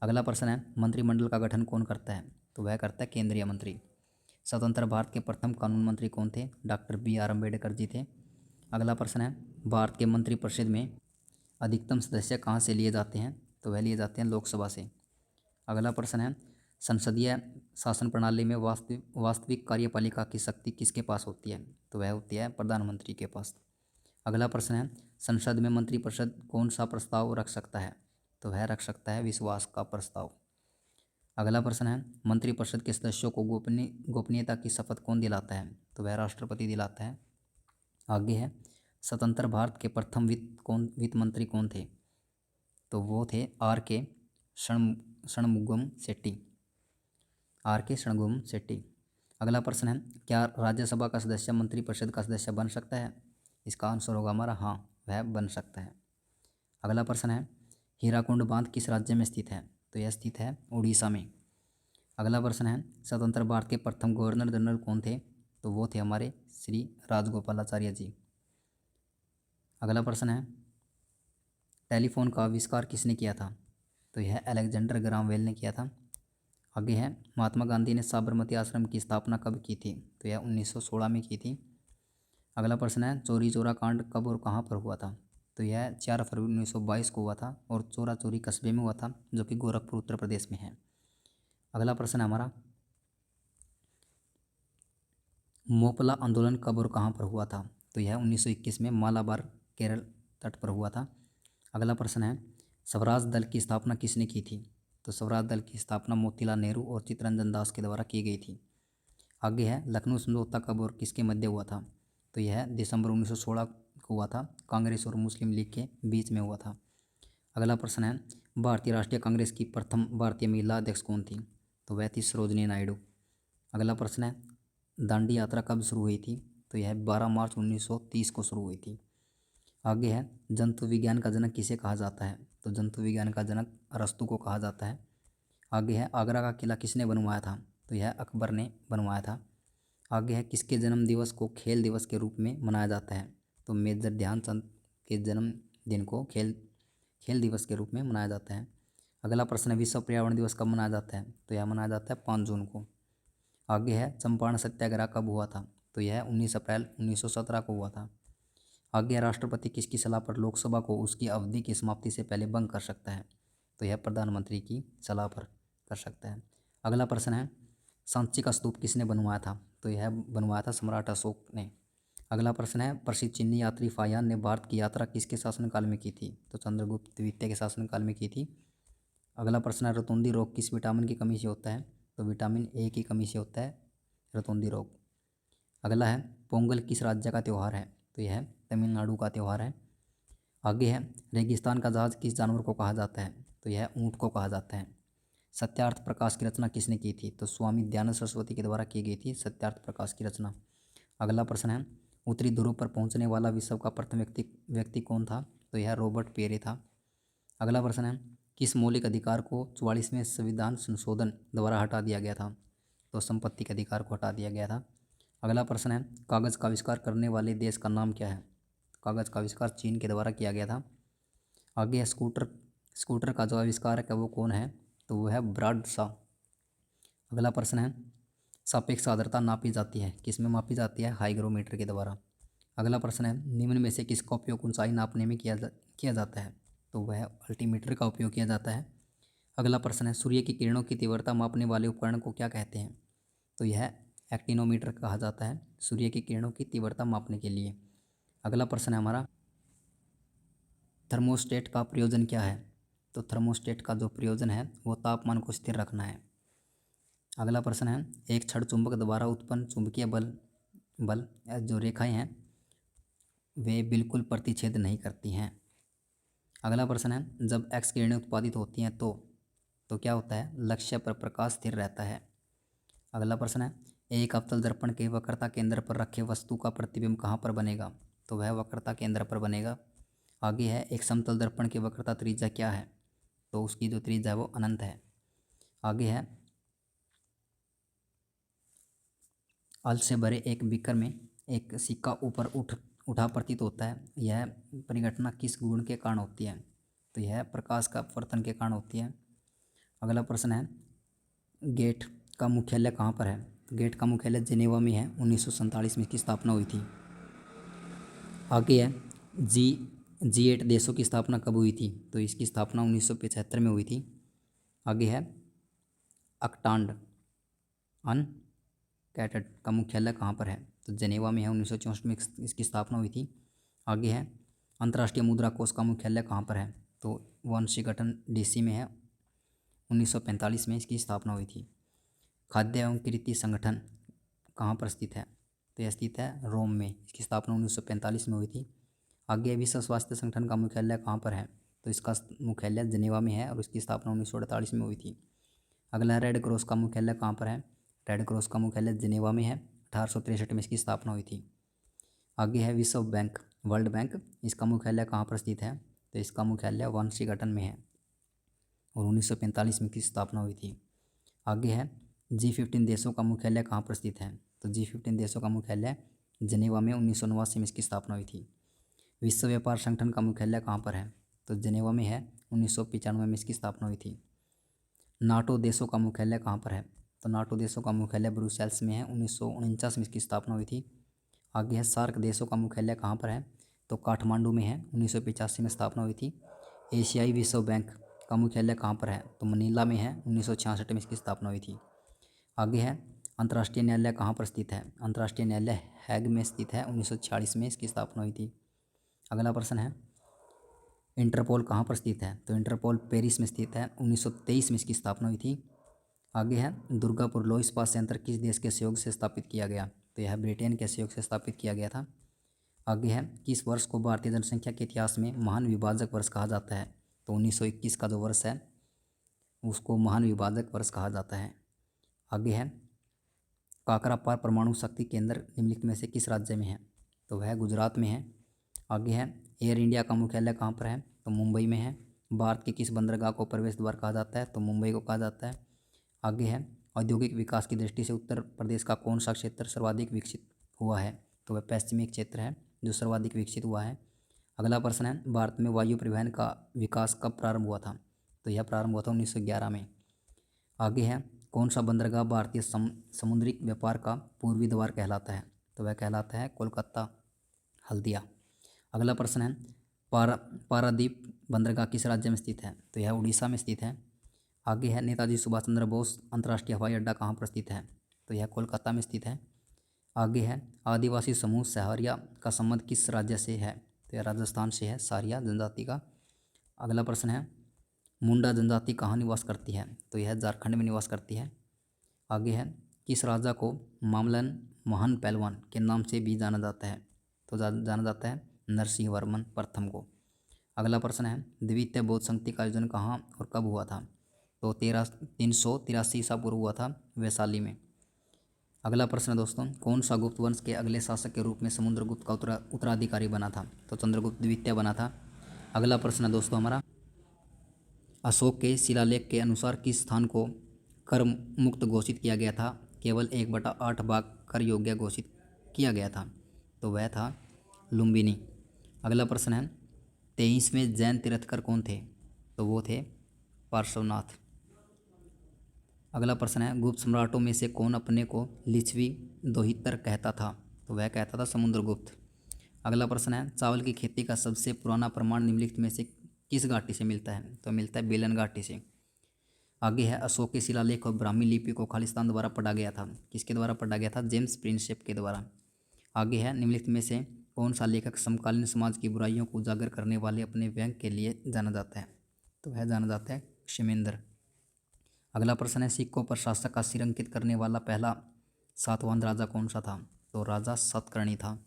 अगला प्रश्न है, मंत्रिमंडल का गठन कौन करता है? तो वह करता है केंद्रीय मंत्री। स्वतंत्र भारत के प्रथम कानून मंत्री कौन थे? डॉक्टर BR अम्बेडकर जी थे। अगला प्रश्न है, भारत के मंत्रिपरिषद में अधिकतम सदस्य कहाँ से लिए जाते हैं? तो वह लिए जाते हैं लोकसभा से। अगला प्रश्न है, संसदीय शासन प्रणाली में वास्तविक कार्यपालिका की शक्ति किसके पास होती है? तो वह होती है प्रधानमंत्री के पास। अगला प्रश्न है, संसद में मंत्रिपरिषद कौन सा प्रस्ताव रख सकता है? तो वह रख सकता है विश्वास का प्रस्ताव। अगला प्रश्न है, मंत्रिपरिषद के सदस्यों को गोपनीयता की शपथ कौन दिलाता है? तो वह राष्ट्रपति दिलाता है। आगे है, स्वतंत्र भारत के प्रथम वित्त मंत्री कौन थे? तो वो थे RK षणमुगम शेट्टी। अगला प्रश्न है, क्या राज्यसभा का सदस्य मंत्रिपरिषद का सदस्य बन सकता है? इसका आंसर होगा हमारा हाँ, वह बन सकता है। अगला प्रश्न है, हीराकुंड बांध किस राज्य में स्थित है? तो यह स्थित है उड़ीसा में। अगला प्रश्न है, स्वतंत्र भारत के प्रथम गवर्नर जनरल कौन थे? तो वो थे हमारे श्री राजगोपालाचार्य जी। अगला प्रश्न है, टेलीफोन का आविष्कार किसने किया था? तो यह अलेक्जेंडर ग्राहम बेल ने किया था। आगे है, महात्मा गांधी ने साबरमती आश्रम की स्थापना कब की थी? तो यह 1916 में की थी। अगला प्रश्न है, चौरी चौरा कांड कब और कहाँ पर हुआ था? तो यह 4 फरवरी 1922 को हुआ था और चौरा चौरी कस्बे में हुआ था, जो कि गोरखपुर उत्तर प्रदेश में है। अगला प्रश्न है हमारा, मोपला आंदोलन कब और कहाँ पर हुआ था? तो यह 1921 में मालाबार केरल तट पर हुआ था। अगला प्रश्न है, स्वराज दल की स्थापना किसने की थी? तो स्वराज दल की स्थापना मोतीलाल नेहरू और चित्तरंजन दास के द्वारा की गई थी। आगे है, लखनऊ समझौता कब और किसके मध्य हुआ था? तो यह दिसंबर 1916 को हुआ था, कांग्रेस और मुस्लिम लीग के बीच में हुआ था। अगला प्रश्न है, भारतीय राष्ट्रीय कांग्रेस की प्रथम भारतीय महिला अध्यक्ष कौन थी? तो वह थी सरोजनी नायडू। अगला प्रश्न है, दांडी यात्रा कब शुरू हुई थी? तो यह 12 मार्च 1930 को शुरू हुई थी। आगे है, जंतु विज्ञान का जनक किसे कहा जाता है? तो जंतु विज्ञान का जनक अरस्तु को कहा जाता है। आगे है, आगरा का किला किसने बनवाया था? तो यह अकबर ने बनवाया था। आगे है, किसके जन्म दिवस को खेल दिवस के रूप में मनाया जाता है? तो मेजर ध्यानचंद के जन्मदिन को खेल दिवस के रूप में मनाया जाता है। अगला प्रश्न है, विश्व पर्यावरण दिवस कब मनाया जाता है? तो यह मनाया जाता है 5 जून को। आगे है, चंपारण सत्याग्रह कब हुआ था? तो यह 19 अप्रैल 1917 को हुआ था। आगे, राष्ट्रपति किसकी सलाह पर लोकसभा को उसकी अवधि की समाप्ति से पहले भंग कर सकता है? तो यह प्रधानमंत्री की सलाह पर कर सकता है। अगला प्रश्न है, सांची का स्तूप किसने बनवाया था? तो यह बनवाया था सम्राट अशोक ने। अगला प्रश्न है, प्रसिद्ध चीनी यात्री फाहियान ने भारत की यात्रा किसके शासनकाल में की थी? तो चंद्रगुप्त द्वितीय के शासनकाल में की थी। अगला प्रश्न है, रतौंधी रोग किस विटामिन की कमी से होता है? तो विटामिन A की कमी से होता है रतौंधी रोग। अगला है, पोंगल किस राज्य का त्यौहार है? तो यह तमिलनाडु का त्यौहार है। आगे है, रेगिस्तान का जहाज किस जानवर को कहा जाता है? तो यह ऊँट को कहा जाता है। सत्यार्थ प्रकाश की रचना किसने की थी? तो स्वामी दयानंद सरस्वती के द्वारा की गई थी सत्यार्थ प्रकाश की रचना। अगला प्रश्न है, उत्तरी ध्रुव पर पहुंचने वाला विश्व का प्रथम व्यक्ति कौन था? तो यह रॉबर्ट पेरे था। अगला प्रश्न है, किस मौलिक अधिकार को 44वें संविधान संशोधन द्वारा हटा दिया गया था? तो संपत्ति के अधिकार को हटा दिया गया था। अगला प्रश्न है, कागज़ का आविष्कार करने वाले देश का नाम क्या है? कागज़ का आविष्कार चीन के द्वारा किया गया था। आगे है स्कूटर का जो आविष्कारक है वो कौन है? तो वो है ब्राड शा। अगला प्रश्न है, सापेक्ष आर्द्रता नापी जाती है, किस में मापी जाती है? हाइग्रोमीटर के द्वारा। अगला प्रश्न है, निम्न में से किसका उपयोग ऊंचाई नापने में किया जाता है? तो वह अल्टीमीटर का उपयोग किया जाता है। अगला प्रश्न है, सूर्य की किरणों की तीव्रता मापने वाले उपकरण को क्या कहते हैं? तो यह एक्टिनोमीटर कहा जाता है, सूर्य की किरणों की तीव्रता मापने के लिए। अगला प्रश्न है हमारा, थर्मोस्टेट का प्रयोजन क्या है? तो थर्मोस्टेट का जो प्रयोजन है वो तापमान को स्थिर रखना है। अगला प्रश्न है, एक छड़ चुंबक द्वारा उत्पन्न चुंबकीय बल जो रेखाएं हैं वे बिल्कुल प्रतिच्छेद नहीं करती हैं। अगला प्रश्न है, जब एक्स किरणें उत्पादित होती हैं तो क्या होता है? लक्ष्य पर प्रकाश स्थिर रहता है। अगला प्रश्न है, एक अवतल दर्पण के वक्रता केंद्र पर रखे वस्तु का प्रतिबिंब कहाँ पर बनेगा? तो वह वक्रता केंद्र पर बनेगा। आगे है, एक समतल दर्पण की वक्रता त्रिज्या क्या है? तो उसकी जो त्रिज्या है वो अनंत है। आगे है, अल से भरे एक बीकर में एक सिक्का ऊपर उठा प्रतीत होता है, यह परिघटना किस गुण के कारण होती है? तो यह प्रकाश का अपवर्तन के कारण होती है। अगला प्रश्न है, गेट का मुख्यालय कहाँ पर है? गेट का मुख्यालय जिनेवा में है, 1947 में इसकी स्थापना हुई थी। आगे है, G8 देशों की स्थापना कब हुई थी? तो इसकी स्थापना 1975 में हुई थी। आगे है, अक्टांड अनकैटेड का मुख्यालय कहाँ पर है? तो जेनेवा में है, 1964 में इसकी स्थापना हुई थी। आगे है, अंतर्राष्ट्रीय मुद्रा कोष का मुख्यालय कहाँ पर है? तो वाशिंगटन DC में है, 1945 में इसकी स्थापना हुई थी। खाद्य एवं कृषि संगठन कहाँ पर स्थित है? तो यह स्थित है रोम में, इसकी स्थापना 1945 में हुई थी। आगे विश्व स्वास्थ्य संगठन का मुख्यालय कहाँ पर है? तो इसका मुख्यालय जिनेवा में है और इसकी स्थापना 1948 में हुई थी। अगला, रेड क्रॉस का मुख्यालय कहाँ पर है? रेड क्रॉस का मुख्यालय जिनेवा में है, 1863 में इसकी स्थापना हुई थी। आगे है, विश्व बैंक वर्ल्ड बैंक, इसका मुख्यालय कहाँ पर स्थित है? तो इसका मुख्यालय वाशिंगटन में है और 1945 में इसकी स्थापना हुई थी। आगे है, G15 देशों का मुख्यालय कहाँ पर स्थित है? तो G15 देशों का मुख्यालय जिनेवा में 1989 में इसकी स्थापना हुई थी। विश्व व्यापार संगठन का मुख्यालय कहाँ पर है? तो जिनेवा में है, 1995 में इसकी स्थापना हुई थी। नाटो देशों का मुख्यालय कहाँ पर है? तो नाटो देशों का मुख्यालय ब्रुसेल्स में है, 1949 में इसकी स्थापना हुई थी। आगे है, सार्क देशों का मुख्यालय कहाँ पर है? तो काठमांडू में है, 1985 में स्थापना हुई थी। एशियाई विश्व बैंक का मुख्यालय कहाँ पर है? तो मनीला में है, 1966 में इसकी स्थापना हुई थी। आगे है, अंतर्राष्ट्रीय न्यायालय कहाँ पर स्थित है? अंतर्राष्ट्रीय न्यायालय हैग में स्थित है, 1946 में इसकी स्थापना हुई थी। अगला प्रश्न है, इंटरपोल कहाँ पर स्थित है? तो इंटरपोल पेरिस में स्थित है, 1923 में इसकी स्थापना हुई थी। आगे है, दुर्गापुर लौह इस्पात संयंत्र किस देश के सहयोग से स्थापित किया गया? तो यह ब्रिटेन के सहयोग से स्थापित किया गया था। आगे है, किस वर्ष को भारतीय जनसंख्या के इतिहास में महान विभाजक वर्ष कहा जाता है? तो 1921 का जो वर्ष है उसको महान विभाजक वर्ष कहा जाता है। आगे है, काकरापार परमाणु शक्ति केंद्र निम्नलिखित में से किस राज्य में है? तो वह गुजरात में है। आगे है, एयर इंडिया का मुख्यालय कहाँ पर है? तो मुंबई में है। भारत के किस बंदरगाह को प्रवेश द्वार कहा जाता है? तो मुंबई को कहा जाता है। आगे है, औद्योगिक विकास की दृष्टि से उत्तर प्रदेश का कौन सा क्षेत्र सर्वाधिक विकसित हुआ है? तो वह पश्चिमी क्षेत्र है जो सर्वाधिक विकसित हुआ है। अगला प्रश्न है, भारत में वायु परिवहन का विकास कब प्रारंभ हुआ था? तो यह प्रारंभ हुआ था 1911 में। आगे है, कौन सा बंदरगाह भारतीय समुद्री व्यापार का पूर्वी द्वार कहलाता है? तो वह कहलाता है कोलकाता हल्दिया। अगला प्रश्न है, पारादीप बंदरगाह किस राज्य में स्थित है? तो यह उड़ीसा में स्थित है। आगे है, नेताजी सुभाष चंद्र बोस अंतर्राष्ट्रीय हवाई अड्डा कहाँ पर स्थित है? तो यह कोलकाता में स्थित है। आगे है, आदिवासी समूह सहारिया का संबंध किस राज्य से है? तो यह राजस्थान से है, सहारिया जनजाति का। अगला प्रश्न है, मुंडा जनजाति कहाँ निवास करती है? तो यह झारखंड में निवास करती है। आगे है, किस राजा को मामलन महान पहलवान के नाम से भी जाना जाता है? तो जाना जाता है नरसिंह वर्मन प्रथम को। अगला प्रश्न है, द्वितीय बौद्ध संगति का आयोजन कहाँ और कब हुआ था? तो 383 ईसा पूर्व हुआ था, वैशाली में। अगला प्रश्न है दोस्तों, कौन सा गुप्त वंश के अगले शासक के रूप में समुद्रगुप्त का उत्तराधिकारी बना था? तो चंद्रगुप्त द्वितीय बना था। अगला प्रश्न है दोस्तों हमारा, अशोक के शिलालेख के अनुसार किस स्थान को कर मुक्त घोषित किया गया था? केवल 1/8 भाग कर योग्य घोषित किया गया था, तो वह था लुम्बिनी। अगला प्रश्न है, 23वें जैन तीर्थकर कौन थे? तो वो थे पार्श्वनाथ। अगला प्रश्न है, गुप्त सम्राटों में से कौन अपने को लिच्छवी दोहितर कहता था? तो वह कहता था समुद्रगुप्त। अगला प्रश्न है, चावल की खेती का सबसे पुराना प्रमाण निम्नलिखित में से किस घाटी से मिलता है? तो मिलता है बेलन घाटी से। आगे है, अशोक के शिलालेख और ब्राह्मी लिपि को खालिस्तान द्वारा पढ़ा गया था? किसके द्वारा पढ़ा गया था? जेम्स प्रिंसेप के द्वारा। आगे है, निम्नलिखित में से कौन सा लेखक समकालीन समाज की बुराइयों को उजागर करने वाले अपने व्यंग के लिए जाना जाता है? तो वह जाना जाता है क्षेमेंद्र। अगला प्रश्न है, सिक्कों पर शासक का सिर अंकित करने वाला पहला सातवाहन राजा कौन सा था? तो राजा सातकर्णी था।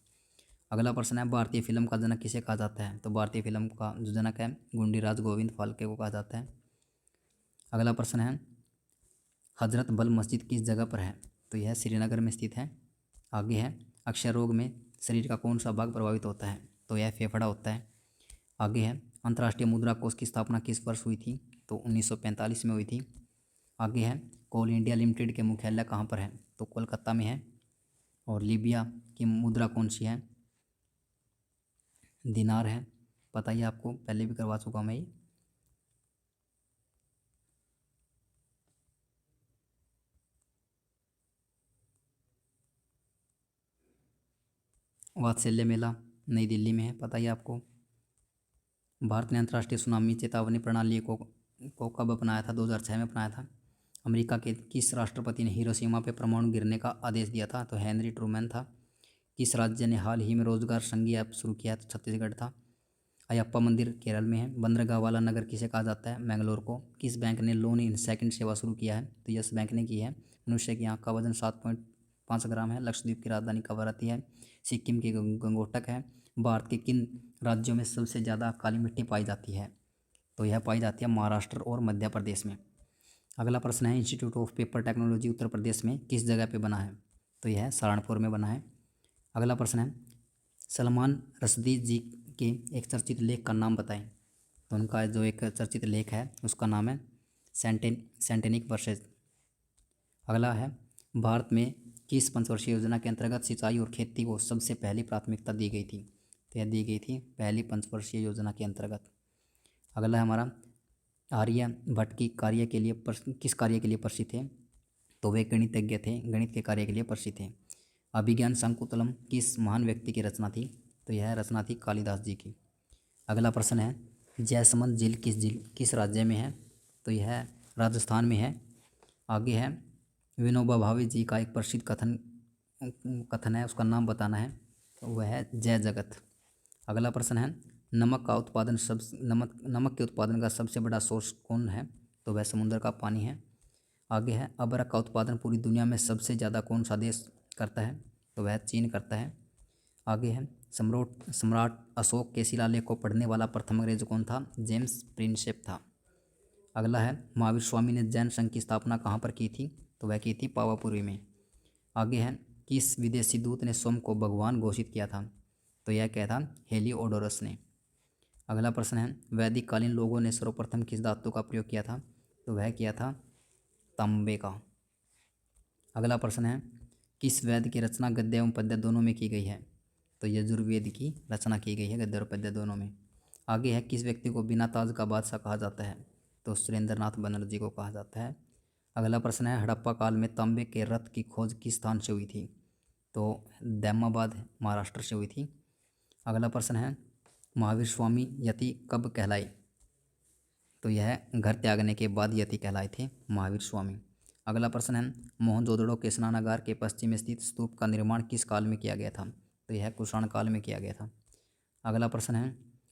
अगला प्रश्न है, भारतीय फिल्म का जनक किसे कहा जाता है? तो भारतीय फिल्म का जो जनक है गुंडीराज गोविंद फाल्के को कहा जाता है। अगला प्रश्न है, हजरत बल मस्जिद किस जगह पर है? तो यह श्रीनगर में स्थित है। आगे है, अक्षय रोग में शरीर का कौन सा भाग प्रभावित होता है? तो यह फेफड़ा होता है। आगे है, अंतर्राष्ट्रीय मुद्रा कोष की स्थापना किस वर्ष हुई थी? तो 1945 में हुई थी। आगे है, कोल इंडिया लिमिटेड के मुख्यालय कहाँ पर है? तो कोलकाता में है। और लीबिया की मुद्रा कौन सी है? दिनार है। पता ही आपको, पहले भी करवा चुका मैं ये। वात्सल्य मेला नई दिल्ली में है, पता ही आपको। भारत ने अंतर्राष्ट्रीय सुनामी चेतावनी प्रणाली को कब अपनाया था? 2006 में अपनाया था। अमेरिका के किस राष्ट्रपति ने हिरोशिमा पे परमाणु गिरने का आदेश दिया था? तो हेनरी ट्रूमैन था। किस राज्य ने हाल ही में रोजगार संघी ऐप शुरू किया? तो छत्तीसगढ़ था। अयप्पा मंदिर केरल में है। बंदरगाह वाला नगर किसे कहा जाता है? मैंगलोर को। किस बैंक ने लोन इन सेकंड सेवा शुरू किया है? तो यस बैंक ने की है। मनुष्य की आंख का वजन 7.5 ग्राम है। लक्षद्वीप की राजधानी कवरत्ती है। सिक्किम की गंगोटक है। भारत के किन राज्यों में सबसे ज़्यादा काली मिट्टी पाई जाती है? तो यह पाई जाती है महाराष्ट्र और मध्य प्रदेश में। अगला प्रश्न है, institute of paper technology Uttar Pradesh में किस जगह पे बना है? तो यह सहारनपुर में बना है। अगला प्रश्न है, सलमान रश्दी जी के एक चर्चित लेख का नाम बताएं। तो उनका जो एक चर्चित लेख है उसका नाम है सेंटेनिक वर्सेज। अगला है, भारत में किस पंचवर्षीय योजना के अंतर्गत सिंचाई और खेती को सबसे पहली प्राथमिकता दी गई थी? तो यह दी गई थी पहली पंचवर्षीय योजना के अंतर्गत। अगला है हमारा, आर्यभट्ट की कार्य के लिए किस कार्य के लिए प्रसिद्ध थे? तो वे गणितज्ञ थे, गणित के कार्य के लिए प्रसिद्ध थे। अभिज्ञान शाकुंतलम किस महान व्यक्ति की रचना थी? तो यह रचना थी कालिदास जी की। अगला प्रश्न है, जयसमंद झील किस राज्य में है? तो यह राजस्थान में है। आगे है, विनोबा भावे जी का एक प्रसिद्ध कथन है, उसका नाम बताना है। तो वह है जय जगत। अगला प्रश्न है, नमक के उत्पादन का सबसे बड़ा सोर्स कौन है? तो वह समुद्र का पानी है। आगे है, अबरख का उत्पादन पूरी दुनिया में सबसे ज़्यादा कौन सा देश करता है? तो वह चीन करता है। आगे है, सम्राट अशोक के शिलालेख को पढ़ने वाला प्रथम अंग्रेज कौन था? जेम्स प्रिंसेप था। अगला है, महावीर स्वामी ने जैन संघ की स्थापना कहाँ पर की थी? तो वह की थी पावापुरी में। आगे है, किस विदेशी दूत ने सोम को भगवान घोषित किया था? तो यह क्या था? हेलियोडोरस ने। अगला प्रश्न है, वैदिक कालीन लोगों ने सर्वप्रथम किस धातु का प्रयोग किया था? तो वह किया था तांबे का। अगला प्रश्न है, किस वेद की रचना गद्य एवं पद्य दोनों में की गई है? तो यजुर्वेद की रचना की गई है गद्य और पद्य दोनों में। आगे है, किस व्यक्ति को बिना ताज का बादशाह कहा जाता है? तो सुरेंद्रनाथ बनर्जी को कहा जाता है। अगला प्रश्न है, हड़प्पा काल में तांबे के रथ की खोज किस स्थान से हुई थी? तो दैमाबाद महाराष्ट्र से हुई थी। अगला प्रश्न है, महावीर स्वामी यति कब कहलाए? तो यह घर त्यागने के बाद यति कहलाए थे महावीर स्वामी। अगला प्रश्न है, मोहनजोदड़ो के स्नानागार के पश्चिम स्थित स्तूप का निर्माण किस काल में किया गया था? तो यह कुषाण काल में किया गया था। अगला प्रश्न है,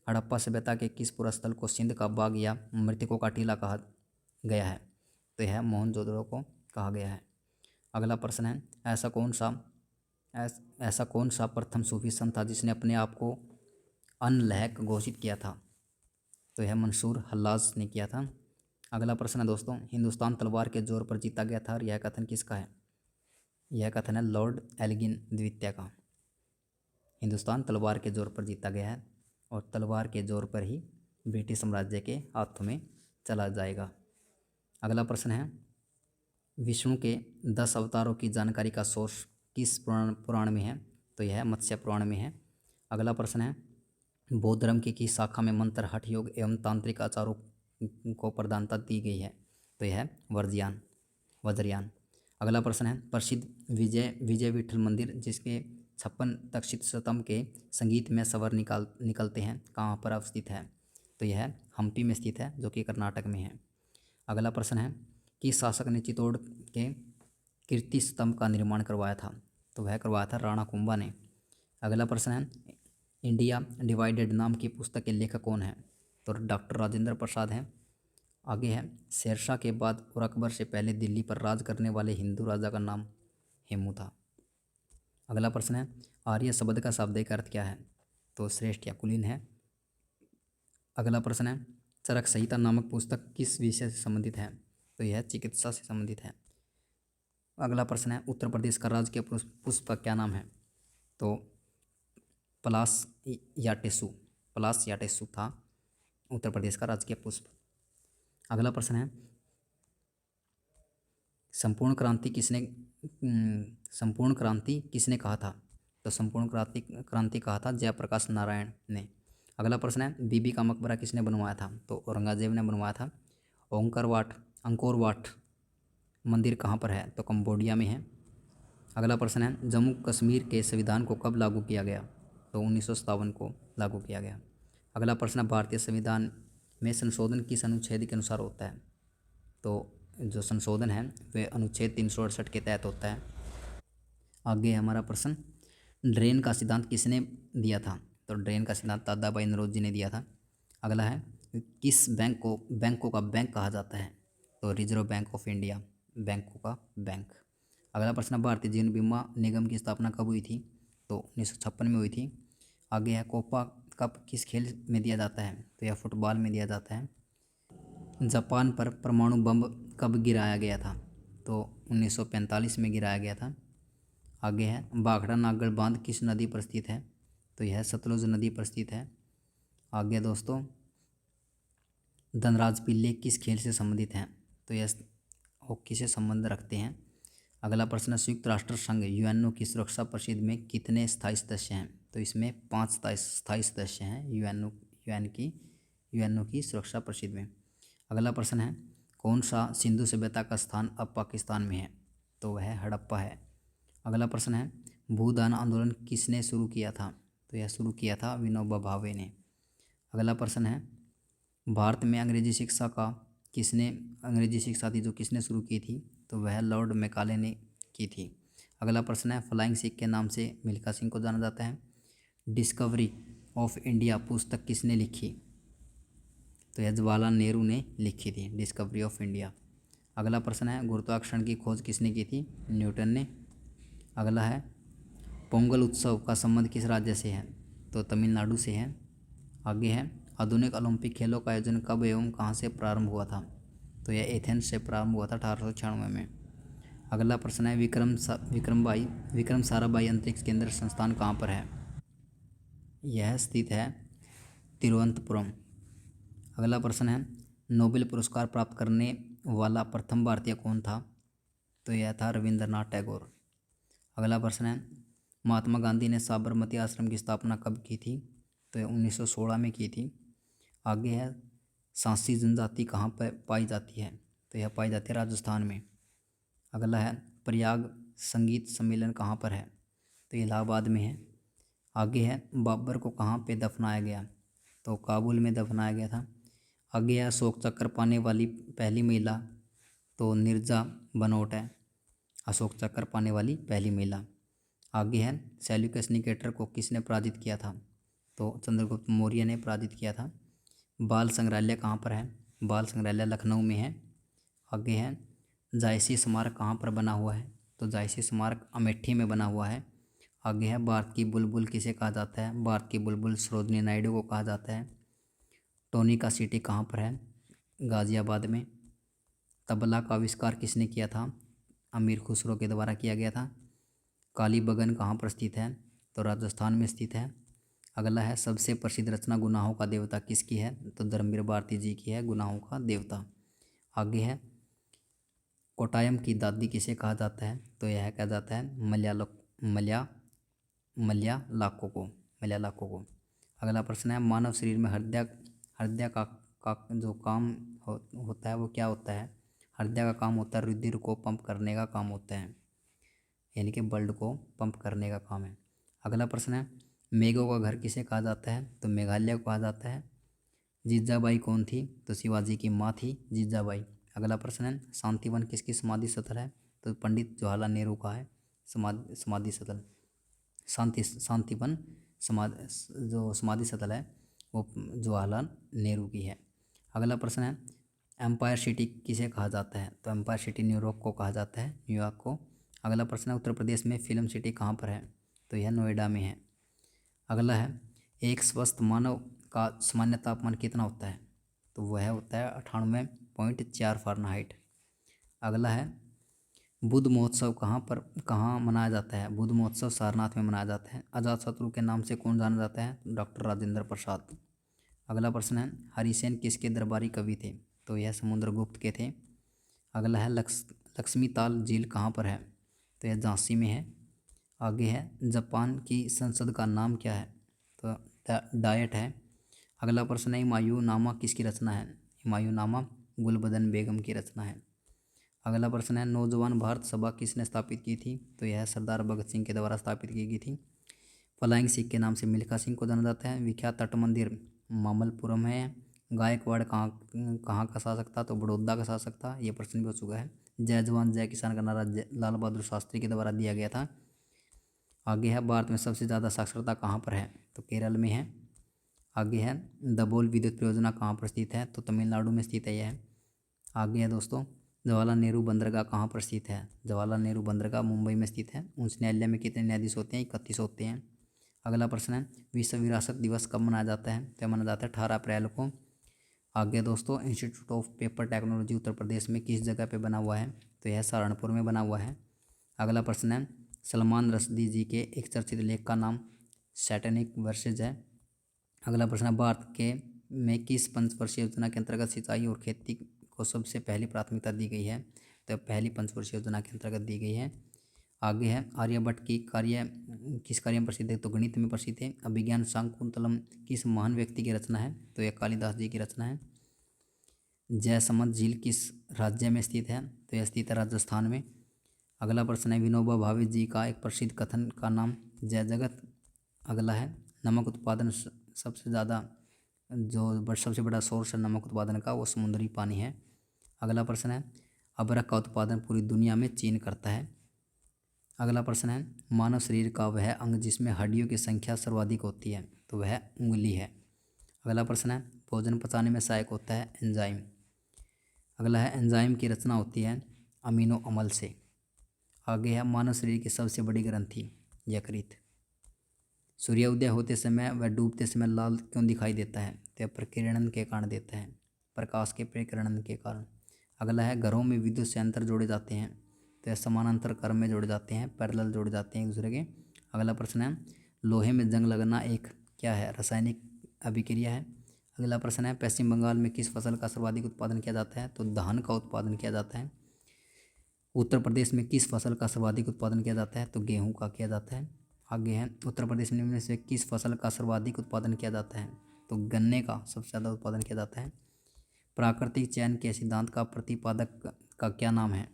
हड़प्पा सभ्यता के किस पुरस्थल को सिंध का बाग या मृतकों का टीला कहा गया है? तो यह मोहनजोदड़ो को कहा गया है। अगला प्रश्न है, ऐसा कौन सा प्रथम सूफी संत था जिसने अपने आप को अनलहक घोषित किया था? तो यह मंसूर हल्लाज ने किया था। अगला प्रश्न है दोस्तों, हिंदुस्तान तलवार के जोर पर जीता गया था और यह कथन किसका है? यह कथन है लॉर्ड एल्गिन द्वितीय का। हिंदुस्तान तलवार के जोर पर जीता गया है और तलवार के जोर पर ही ब्रिटिश साम्राज्य के हाथों में चला जाएगा। अगला प्रश्न है विष्णु के 10 अवतारों की जानकारी का सोर्स किस पुराण में है? तो यह मत्स्य पुराण में है। अगला प्रश्न है बौद्ध धर्म की किस शाखा में मंत्र, हठ योग एवं तांत्रिक आचारों को प्रधानता दी गई है? तो यह है वज्रयान। अगला प्रश्न है प्रसिद्ध विजय विठल मंदिर जिसके 56 तक्षित स्तंभ के संगीत में स्वर निकलते हैं कहाँ पर अवस्थित है? तो यह हम्पी में स्थित है जो कि कर्नाटक में है। अगला प्रश्न है किस शासक ने चित्तौड़ के कीर्ति स्तंभ का निर्माण करवाया था? तो वह करवाया था राणा कुंभा ने। अगला प्रश्न है इंडिया डिवाइडेड नाम की पुस्तक के लेखक कौन है? तो डॉक्टर राजेंद्र प्रसाद हैं। आगे है शेरशाह के बाद और अकबर से पहले दिल्ली पर राज करने वाले हिंदू राजा का नाम हेमू था। अगला प्रश्न है आर्य शब्द का शाब्दिक अर्थ क्या है? तो श्रेष्ठ या कुलीन है। अगला प्रश्न है चरक संहिता नामक पुस्तक किस विषय से संबंधित है? तो यह चिकित्सा से संबंधित है। अगला प्रश्न है उत्तर प्रदेश का राजकीय पुष्प का क्या नाम है? तो पलास या टेसु था उत्तर प्रदेश का राजकीय पुष्प। अगला प्रश्न है संपूर्ण क्रांति किसने कहा था? तो संपूर्ण क्रांति कहा था जयप्रकाश नारायण ने। अगला प्रश्न है बीबी का मकबरा किसने बनवाया था? तो औरंगजेब ने बनवाया था। अंकोर वाट मंदिर कहाँ पर है? तो कंबोडिया में है। अगला प्रश्न है जम्मू कश्मीर के संविधान को कब लागू किया गया? तो 1957 को लागू किया गया। अगला प्रश्न है भारतीय संविधान में संशोधन किस अनुच्छेद के अनुसार होता है? तो जो संशोधन है वह अनुच्छेद 368 के तहत होता है। आगे हमारा प्रश्न ड्रेन का सिद्धांत किसने दिया था? तो ड्रेन का सिद्धांत दादाभाई नौरोजी ने दिया था। अगला है किस बैंकों का बैंक कहा जाता है? तो रिजर्व बैंक ऑफ इंडिया, बैंकों का बैंक। अगला प्रश्न भारतीय जीवन बीमा निगम की स्थापना कब हुई थी? तो 1956 में हुई थी। आगे है कोपा कप किस खेल में दिया जाता है? तो यह फुटबॉल में दिया जाता है। जापान पर परमाणु बम कब गिराया गया था? तो 1945 में गिराया गया था। आगे है भाखड़ा नागढ़ बांध किस नदी पर स्थित है? तो यह सतलुज नदी पर स्थित है। आगे दोस्तों धनराज पिल्ले किस खेल से संबंधित हैं? तो यह हॉकी से संबंध रखते हैं। अगला प्रश्न संयुक्त राष्ट्र संघ यूएनओ की सुरक्षा परिषद में कितने स्थायी सदस्य हैं? तो इसमें 5 स्थायी सदस्य हैं यूएनओ की सुरक्षा परिषद में। अगला प्रश्न है कौन सा सिंधु सभ्यता का स्थान अब पाकिस्तान में है? तो वह हड़प्पा है। अगला प्रश्न है भूदान आंदोलन किसने शुरू किया था? तो यह शुरू किया था विनोबा भावे ने। अगला प्रश्न है भारत में अंग्रेजी शिक्षा थी जो किसने शुरू की थी? तो वह लॉर्ड मैकाले ने की थी। अगला प्रश्न है फ्लाइंग सिख के नाम से मिल्खा सिंह को जाना जाता है। डिस्कवरी ऑफ इंडिया पुस्तक किसने लिखी? तो यह जवाहरलाल नेहरू ने लिखी थी डिस्कवरी ऑफ इंडिया। अगला प्रश्न है गुरुत्वाकर्षण की खोज किसने की थी? न्यूटन ने। अगला है पोंगल उत्सव का संबंध किस राज्य से है? तो तमिलनाडु से है। आगे है आधुनिक ओलंपिक खेलों का आयोजन कब एवं कहाँ से प्रारंभ हुआ था? तो यह एथेंस से प्रारंभ हुआ था 1896 में। अगला प्रश्न है विक्रम साराभाई अंतरिक्ष केंद्र संस्थान कहाँ पर है? यह स्थित है तिरुवनंतपुरम। अगला प्रश्न है नोबेल पुरस्कार प्राप्त करने वाला प्रथम भारतीय कौन था? तो यह था रविंद्रनाथ टैगोर। अगला प्रश्न है महात्मा गांधी ने साबरमती आश्रम की स्थापना कब की थी? तो यह 1916 में की थी। आगे है सांसी जनजाति कहाँ पर पाई जाती है? तो यह पाई जाती है राजस्थान में। अगला है प्रयाग संगीत सम्मेलन कहाँ पर है? तो इलाहाबाद में है। आगे है बाबर को कहाँ पे दफनाया गया? तो काबुल में दफनाया गया था। आगे है अशोक चक्र पाने वाली पहली महिला? तो नीरजा बनोट है अशोक चक्र पाने वाली पहली महिला। आगे है सेल्यूकस निकेटर को किसने पराजित किया था? तो चंद्रगुप्त मौर्य ने पराजित किया था। बाल संग्रहालय कहाँ पर है? बाल संग्रहालय लखनऊ में है। आगे है जायसी स्मारक कहाँ पर बना हुआ है? तो जायसी स्मारक अमेठी में बना हुआ है। आगे है भारत की बुलबुल किसे कहा जाता है? भारत की बुलबुल सरोजिनी नायडू को कहा जाता है। टोनी का सिटी कहाँ पर है? गाज़ियाबाद में। तबला का आविष्कार किसने किया था? अमीर खुसरो के द्वारा किया गया था। काली बगन कहाँ पर स्थित है? तो राजस्थान में स्थित है। अगला है सबसे प्रसिद्ध रचना गुनाहों का देवता किसकी है? तो धर्मवीर भारती जी की है गुनाहों का देवता। आगे है कोटायम की दादी किसे कहा जाता है? तो यह कहा जाता है मलयालाको को। अगला प्रश्न है मानव शरीर में हृदय हृदय का जो काम होता है वो क्या होता है? हृदय का काम होता है रुधिर को पंप करने का काम होता है, यानी कि ब्लड को पंप करने का काम है। अगला प्रश्न है मेघों का घर किसे कहा जाता है? तो मेघालय को कहा जाता है। जीजाबाई कौन थी? तो शिवाजी की माँ थी जीजाबाई। अगला प्रश्न है शांतिवन किसकी समाधि स्थल है? तो पंडित जवाहरलाल नेहरू का है समाधि स्थल। शांतिवन जो समाधि स्थल है वो जवाहरलाल नेहरू की है। अगला प्रश्न है एम्पायर सिटी किसे कहा जाता है? तो एम्पायर सिटी न्यूयॉर्क को कहा जाता है, न्यूयॉर्क को। अगला प्रश्न है उत्तर प्रदेश में फिल्म सिटी कहाँ पर है? तो यह नोएडा में है। अगला है एक स्वस्थ मानव का सामान्य तापमान कितना होता है? तो वह होता है 98.4 फ़ारेनहाइट। अगला है बुद्ध महोत्सव कहाँ मनाया जाता है? बुद्ध महोत्सव सारनाथ में मनाया जाता है। अजातशत्रु के नाम से कौन जाना जाता है? डॉक्टर राजेंद्र प्रसाद। अगला प्रश्न है हरिसेन किसके दरबारी कवि थे? तो यह समुद्रगुप्त के थे। अगला है लक्ष्मी ताल झील कहाँ पर है? तो यह झांसी में है। आगे है जापान की संसद का नाम क्या है? तो डायट है। अगला प्रश्न है हुमायूंनामा किसकी रचना है? हुमायूंनामा गुलबदन बेगम की रचना है। अगला प्रश्न है नौजवान भारत सभा किसने स्थापित की थी? तो यह सरदार भगत सिंह के द्वारा स्थापित की गई थी। फ्लाइंग सिख के नाम से मिल्खा सिंह को जाना जाता है। विख्यात तट मंदिर मामल्लपुरम है। गायकवाड़ कहाँ कहाँ का शासक था? तो बड़ौदा का शासक था। ये प्रश्न भी हो चुका है। जय जवान जय किसान का नारा लाल बहादुर शास्त्री के द्वारा दिया गया था। आगे है भारत में सबसे ज़्यादा साक्षरता कहाँ पर है? तो केरल में है। आगे है दबोल विद्युत परियोजना कहाँ पर स्थित है? तो तमिलनाडु में स्थित है यह। आगे है दोस्तों जवाहरलाल नेहरू बंदरगाह कहाँ पर स्थित है? जवाहरलाल नेहरू बंदरगाह मुंबई में स्थित है। उच्च न्यायालय में कितने न्यायाधीश होते हैं? 31 होते हैं। अगला प्रश्न है विश्व विरासत दिवस कब मनाया जाता है? तो मनाया जाता है 18 अप्रैल को। आगे दोस्तों institute of paper technology Uttar Pradesh में किस जगह पे बना हुआ है? तो यह सहारनपुर में बना हुआ है। अगला प्रश्न है सलमान रश्दी जी के एक चर्चित लेख का नाम सैटेनिक वर्सेज है। अगला प्रश्न है भारत के में किस पंचवर्षीय योजना के अंतर्गत सिंचाई और खेती को सबसे पहली प्राथमिकता दी गई है? तो पहली पंचवर्षीय योजना के अंतर्गत दी गई है। आगे है आर्यभट्ट की कार्य किस कार्य में प्रसिद्ध है? तो गणित में प्रसिद्ध है। अभिज्ञान शाकुंतलम किस महान व्यक्ति की रचना है? तो यह कालिदास जी की रचना है। जयसमंद झील किस राज्य में स्थित है? तो यह स्थित है राजस्थान में। अगला प्रश्न है विनोबा भावे जी का एक प्रसिद्ध कथन का नाम जय जगत। अगला है नमक उत्पादन सबसे ज़्यादा सबसे बड़ा सोर्स है नमक उत्पादन का वो समुद्री पानी है। अगला प्रश्न है अबरख का उत्पादन पूरी दुनिया में चीन करता है। अगला प्रश्न है मानव शरीर का वह अंग जिसमें हड्डियों की संख्या सर्वाधिक होती है? तो वह उंगली है। अगला प्रश्न है भोजन पचाने में सहायक होता है एंजाइम। अगला है एंजाइम की रचना होती है अमीनो अम्ल से। आगे है मानव शरीर की सबसे बड़ी ग्रंथि यकृत। सूर्योदय होते समय व डूबते समय लाल क्यों दिखाई देता है? तो प्रकीर्णन के कारण देता है, प्रकाश के प्रकीर्णन के कारण। अगला है घरों में विद्युत संयंत्र जोड़े जाते हैं? तो समानांतर क्रम में जोड़े जाते हैं, पैरेलल जोड़े जाते हैं एक दूसरे के। अगला प्रश्न है लोहे में जंग लगना एक क्या है? रासायनिक अभिक्रिया है। अगला प्रश्न है पश्चिम बंगाल में किस फसल का सर्वाधिक उत्पादन किया जाता है? तो धान का उत्पादन किया जाता है। उत्तर प्रदेश में किस फसल का सर्वाधिक उत्पादन किया जाता है? तो गेहूं का किया जाता है। आगे है उत्तर प्रदेश में से किस फसल का सर्वाधिक उत्पादन किया जाता है? तो गन्ने का सबसे ज़्यादा उत्पादन किया जाता है। प्राकृतिक चयन के सिद्धांत का प्रतिपादक का क्या नाम है?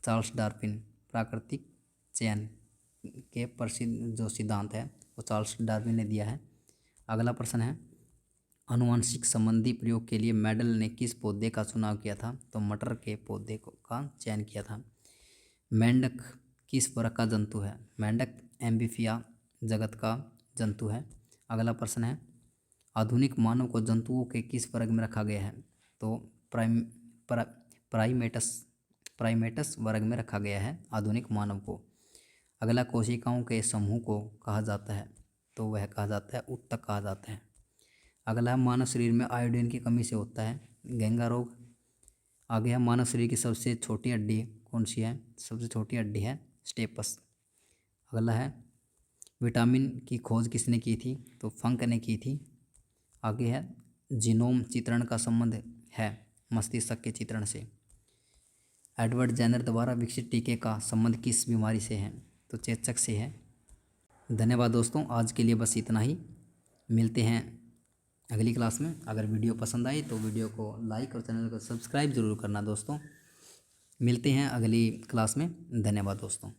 Charles Darwin. प्राकृतिक चयन के प्रसिद्ध जो सिद्धांत है वो चार्ल्स डार्विन ने दिया है। अगला प्रश्न है आनुवंशिक संबंधी प्रयोग के लिए मेंडल ने किस पौधे का चुनाव किया था? तो मटर के पौधे का चयन किया था। मेंढक किस वर्ग का जंतु है? मेंढक एम्फीबिया जगत का जंतु है। अगला प्रश्न है आधुनिक मानव को जंतुओं के किस वर्ग में रखा गया है? तो प्राइमेटस वर्ग में रखा गया है आधुनिक मानव को। अगला कोशिकाओं के समूह को कहा जाता है? तो वह कहा जाता है उत्तक कहा जाता है। अगला मानव शरीर में आयोडीन की कमी से होता है घेंगा रोग। आगे है मानव शरीर की सबसे छोटी हड्डी कौन सी है? सबसे छोटी हड्डी है स्टेपस। अगला है विटामिन की खोज किसने की थी? तो फंक ने की थी। आगे है जीनोम चित्रण का संबंध है मस्तिष्क के चित्रण से। एडवर्ड जेनर द्वारा विकसित टीके का संबंध किस बीमारी से है? तो चेचक से है। धन्यवाद दोस्तों, आज के लिए बस इतना ही। मिलते हैं अगली क्लास में। अगर वीडियो पसंद आई तो वीडियो को लाइक और चैनल को सब्सक्राइब ज़रूर करना दोस्तों। मिलते हैं अगली क्लास में। धन्यवाद दोस्तों।